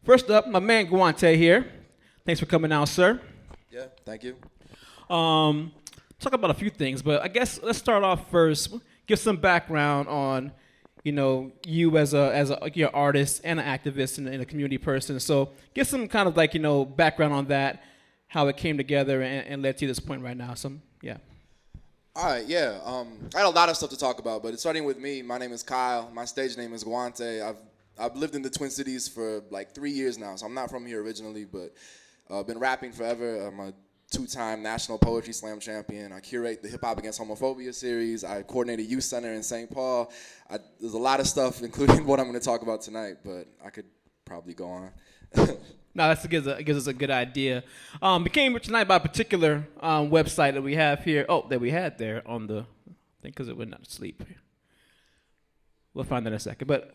First up, my man Guante here. Thanks for coming out, sir. Yeah, thank you. Um, Talk about a few things, but I guess let's start off first. Give some background on, you as a artist and an activist and a community person. So, give some kind of background on that, how it came together and led to this point right now. Yeah. All right, yeah. I had a lot of stuff to talk about, but it's starting with me. My name is Kyle. My stage name is Guante. I've lived in the Twin Cities for like 3 years now, so I'm not from here originally, but been rapping forever. I'm a two-time National Poetry Slam champion. I curate the Hip Hop Against Homophobia series. I coordinate a youth center in St. Paul. There's a lot of stuff, including what I'm going to talk about tonight, but I could probably go on. No, that gives us a good idea. Became rich tonight by a particular website that we have here. Oh, that we had there on the thing because it went not to sleep. We'll find that in a second. But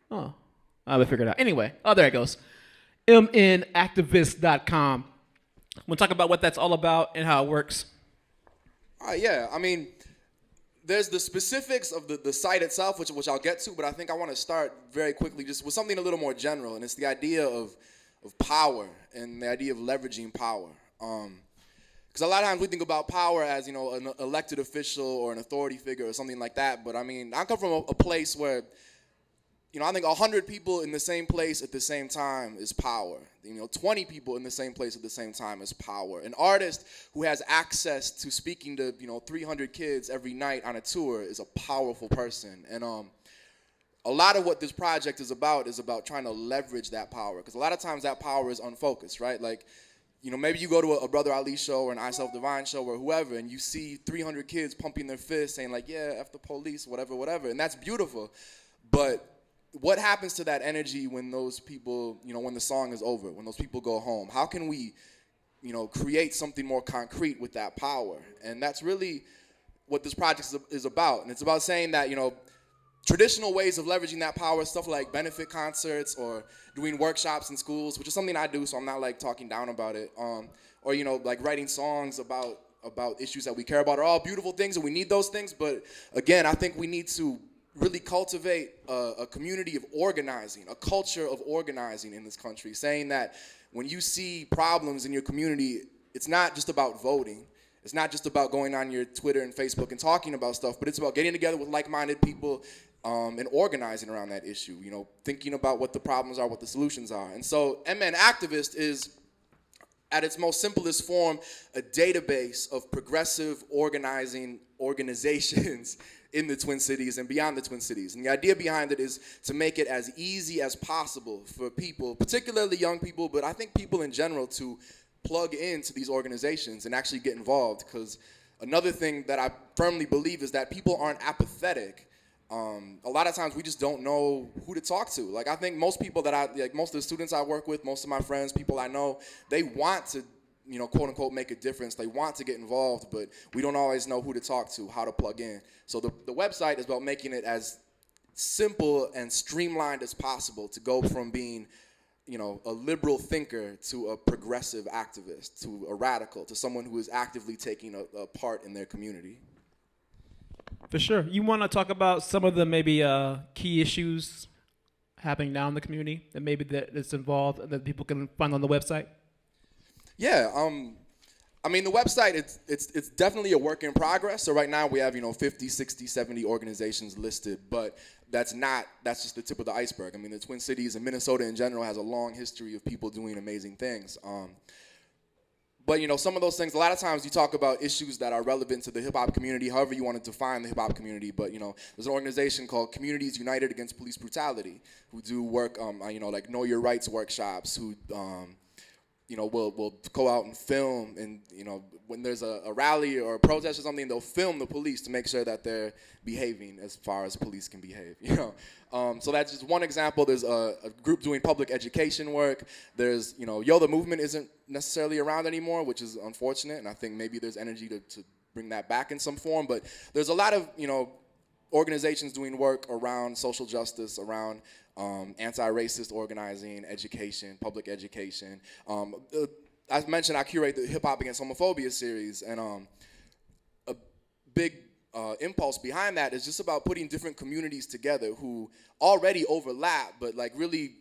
we'll figure it out. Anyway, there it goes. mnactivist.com. We'll talk about what that's all about and how it works. Yeah, I mean, there's the specifics of the site itself, which I'll get to, but I think I want to start very quickly just with something a little more general, and it's the idea of power and the idea of leveraging power. Because a lot of times we think about power as, an elected official or an authority figure or something like that, but I mean, I come from a place where, I think 100 people in the same place at the same time is power. 20 people in the same place at the same time is power. An artist who has access to speaking to, 300 kids every night on a tour is a powerful person. And a lot of what this project is about trying to leverage that power. Because a lot of times that power is unfocused, right? Like, maybe you go to a Brother Ali show or an I Self Divine show or whoever, and you see 300 kids pumping their fists saying like, yeah, F the police, whatever. And that's beautiful. But what happens to that energy when those people, when the song is over, when those people go home? How can we, create something more concrete with that power? And that's really what this project is about. And it's about saying that, traditional ways of leveraging that power, stuff like benefit concerts or doing workshops in schools, which is something I do, so I'm not like talking down about it, or like writing songs about issues that we care about are all beautiful things, and we need those things. But again, I think we need to really cultivate a community of organizing, a culture of organizing in this country, saying that when you see problems in your community, it's not just about voting. It's not just about going on your Twitter and Facebook and talking about stuff, but it's about getting together with like-minded people and organizing around that issue, thinking about what the problems are, what the solutions are. And so MN Activist is, at its most simplest form, a database of progressive organizing organizations in the Twin Cities and beyond the Twin Cities. And the idea behind it is to make it as easy as possible for people, particularly young people, but I think people in general, to plug into these organizations and actually get involved. Because another thing that I firmly believe is that people aren't apathetic. A lot of times we just don't know who to talk to. Like, I think most people most of the students I work with, most of my friends, people I know, they want to, quote unquote, make a difference. They want to get involved, but we don't always know who to talk to, how to plug in. So the website is about making it as simple and streamlined as possible to go from being, a liberal thinker to a progressive activist, to a radical, to someone who is actively taking a part in their community. For sure. You want to talk about some of the maybe key issues happening now in the community that maybe that's involved that people can find on the website? Yeah. I mean, the website, it's definitely a work in progress. So right now we have, 50, 60, 70 organizations listed, but that's just the tip of the iceberg. I mean, the Twin Cities and Minnesota in general has a long history of people doing amazing things. But, some of those things, a lot of times you talk about issues that are relevant to the hip-hop community, however you want to define the hip-hop community. But, there's an organization called Communities United Against Police Brutality who do work, like Know Your Rights workshops, who, will go out and film. And, when there's a rally or a protest or something, they'll film the police to make sure that they're behaving as far as police can behave, So that's just one example. There's a group doing public education work. There's, the movement isn't necessarily around anymore, which is unfortunate, and I think maybe there's energy to bring that back in some form. But there's a lot of, organizations doing work around social justice, around anti-racist organizing, education, public education. As mentioned, I curate the Hip Hop Against Homophobia series, and a big impulse behind that is just about putting different communities together who already overlap, but like really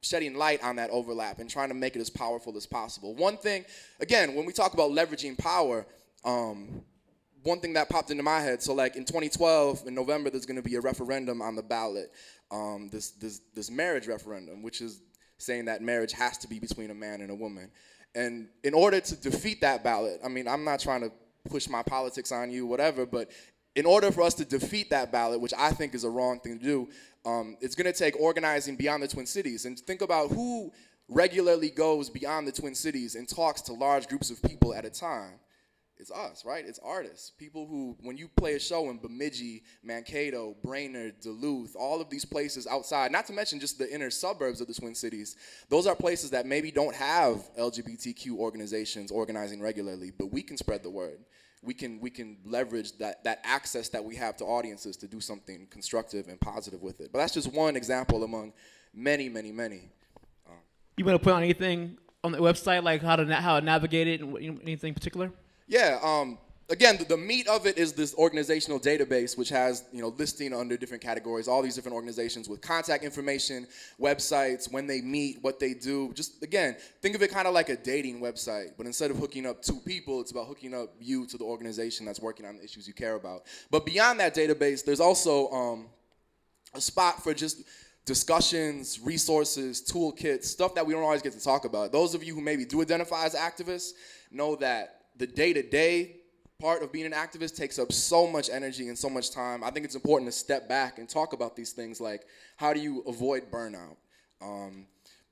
shedding light on that overlap and trying to make it as powerful as possible. One thing, again, when we talk about leveraging power, one thing that popped into my head, so like in 2012, in November, there's going to be a referendum on the ballot, this marriage referendum, which is saying that marriage has to be between a man and a woman. And in order to defeat that ballot, I mean, I'm not trying to push my politics on you, whatever, but in order for us to defeat that ballot, which I think is a wrong thing to do, it's going to take organizing beyond the Twin Cities. And think about who regularly goes beyond the Twin Cities and talks to large groups of people at a time. It's us, right? It's artists. People who, when you play a show in Bemidji, Mankato, Brainerd, Duluth, all of these places outside, not to mention just the inner suburbs of the Twin Cities, those are places that maybe don't have LGBTQ organizations organizing regularly, but we can spread the word. We can leverage that access that we have to audiences to do something constructive and positive with it. But that's just one example among many, many, many. You want to put on anything on the website, like how to navigate it, and anything particular? Yeah, again, the meat of it is this organizational database, which has, listing under different categories, all these different organizations with contact information, websites, when they meet, what they do. Just, again, think of it kind of like a dating website, but instead of hooking up two people, it's about hooking up you to the organization that's working on the issues you care about. But beyond that database, there's also a spot for just discussions, resources, toolkits, stuff that we don't always get to talk about. Those of you who maybe do identify as activists know that the day-to-day part of being an activist takes up so much energy and so much time. I think it's important to step back and talk about these things like, how do you avoid burnout?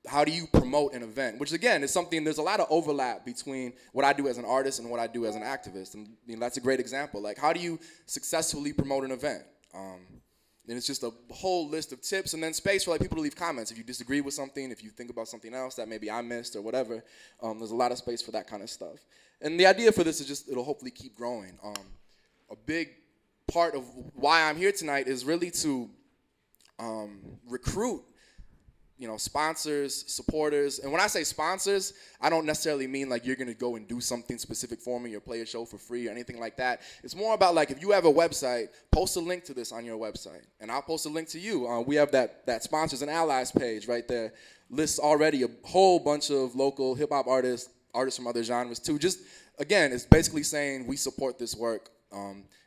How do you promote an event? Which, again, is something, there's a lot of overlap between what I do as an artist and what I do as an activist. And that's a great example. Like, how do you successfully promote an event? And it's just a whole list of tips, and then space for people to leave comments. If you disagree with something, if you think about something else that maybe I missed or whatever, there's a lot of space for that kind of stuff. And the idea for this is just, it'll hopefully keep growing. A big part of why I'm here tonight is really to recruit, sponsors, supporters. And when I say sponsors, I don't necessarily mean like you're going to go and do something specific for me or play a show for free or anything like that. It's more about like, if you have a website, post a link to this on your website. And I'll post a link to you. We have that sponsors and allies page right there. Lists already a whole bunch of local hip-hop artists from other genres too. Just, again, it's basically saying we support this work.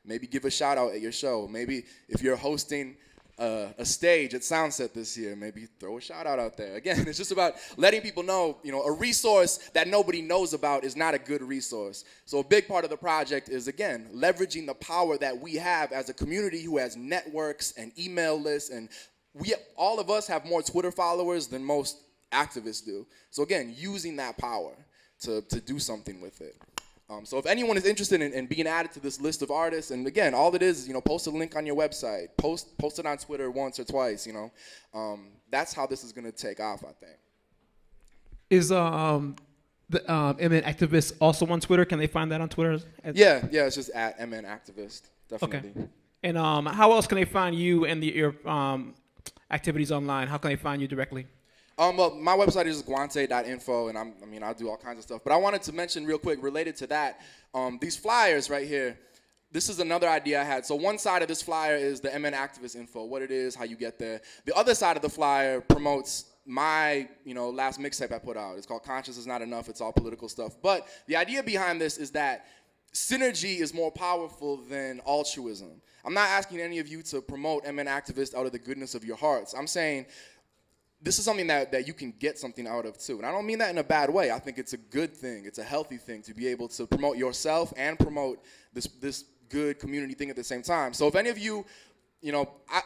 Maybe give a shout out at your show. Maybe if you're hosting a stage at Soundset this year, maybe throw a shout out there. Again, it's just about letting people know, a resource that nobody knows about is not a good resource. So a big part of the project is, again, leveraging the power that we have as a community who has networks and email lists, and all of us have more Twitter followers than most activists do. So again, using that power to do something with it. So if anyone is interested in being added to this list of artists, and again, all it is, post a link on your website, post it on Twitter once or twice, that's how this is going to take off, I think. Is the MN Activist also on Twitter? Can they find that on Twitter? Yeah, it's just at MN Activist, definitely. Okay. And how else can they find you and your activities online? How can they find you directly? Well, my website is guante.info, and I do all kinds of stuff. But I wanted to mention real quick, related to that, these flyers right here, this is another idea I had. So one side of this flyer is the MN Activist info, what it is, how you get there. The other side of the flyer promotes my, last mixtape I put out. It's called Conscious Is Not Enough. It's all political stuff. But the idea behind this is that synergy is more powerful than altruism. I'm not asking any of you to promote MN Activist out of the goodness of your hearts. I'm saying this is something that you can get something out of too. And I don't mean that in a bad way. I think it's a good thing. It's a healthy thing to be able to promote yourself and promote this good community thing at the same time. So if any of you,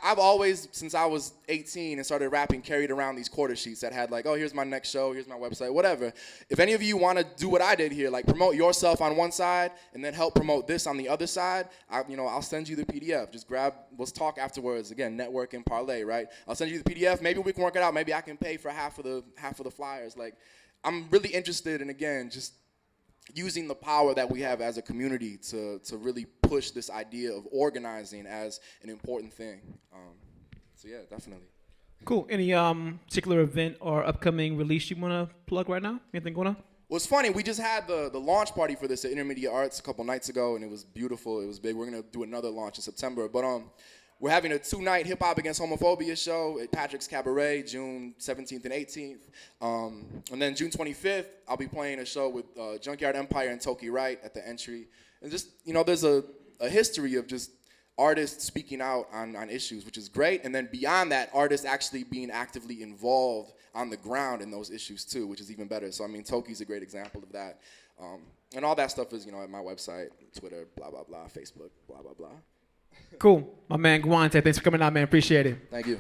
I've always, since I was 18 and started rapping, carried around these quarter sheets that had like, oh, here's my next show, here's my website, whatever. If any of you want to do what I did here, like promote yourself on one side and then help promote this on the other side, I'll send you the PDF. Just let's talk afterwards. Again, network and parlay, right? I'll send you the PDF. Maybe we can work it out. Maybe I can pay for half of the flyers. Like, I'm really interested in, again, just using the power that we have as a community to really push this idea of organizing as an important thing. So yeah, definitely. Cool. Any particular event or upcoming release you want to plug right now? Anything going on? Well, it's funny. We just had the launch party for this at Intermediate Arts a couple nights ago, and it was beautiful. It was big. We're going to do another launch in September. But we're having a 2-night Hip Hop Against Homophobia show at Patrick's Cabaret, June 17th and 18th. And then June 25th, I'll be playing a show with Junkyard Empire and Toki Wright at the entry. And just, there's a history of just artists speaking out on issues, which is great. And then beyond that, artists actually being actively involved on the ground in those issues too, which is even better. So, Toki's a great example of that. And all that stuff is, at my website, Twitter, blah, blah, blah, Facebook, blah, blah, blah. Cool. My man Guante, thanks for coming out, man. Appreciate it. Thank you.